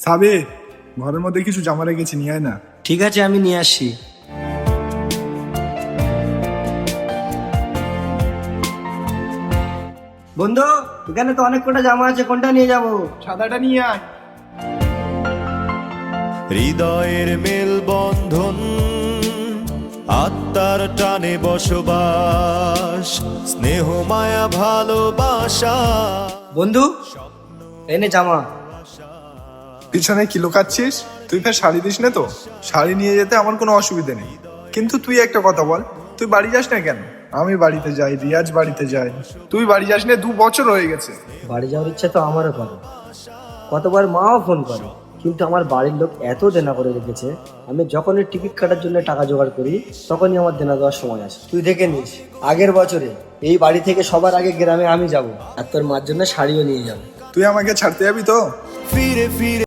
সাবির, ঘরের মধ্যে কিছু জামা রেখেছি, নিয়ে আয় না। ঠিক আছে, আমি নিয়ে আসছি। বন্ধু, এখানে তো অনেক কটা জামা আছে, কোনটা নিয়ে যাব? সাদাটা নিয়ে আয়। হৃদয়ের মেলবন্ধন, আত্মার টানে বসবাস, স্নেহ মায়া ভালোবাসা। বন্ধু, এনে জামা। পিছনে কি লুকাচ্ছিস? তুই ফের শাড়ি দিস না তো? শাড়ি নিয়ে যেতে আমার কোনো অসুবিধা নেই, কিন্তু তুই একটা কথা বল, তুই বাড়ি যাস না কেন? আমি বাড়িতে যাই, রিয়াজ বাড়িতে যায়, তুই বাড়ি যাস না, 2 বছর হয়ে গেছে। বাড়ি যাওয়ার ইচ্ছা তো আমারও করে, কতবার মাও ফোন করে, কিন্তু আমার বাড়ির লোক এত দেনা করে রেখেছে, আমি যখনই টিকিট কাটার জন্য টাকা জোগাড় করি তখনই আমার দেনা দেওয়ার সময় আসে। তুই দেখে নিস, আগের বছরে এই বাড়ি থেকে সবার আগে গ্রামে আমি যাব, আর তোর মার জন্য শাড়িও নিয়ে যাবো। তুই আমাকে ছাড়তে যাবি তো? ফিরে ফিরে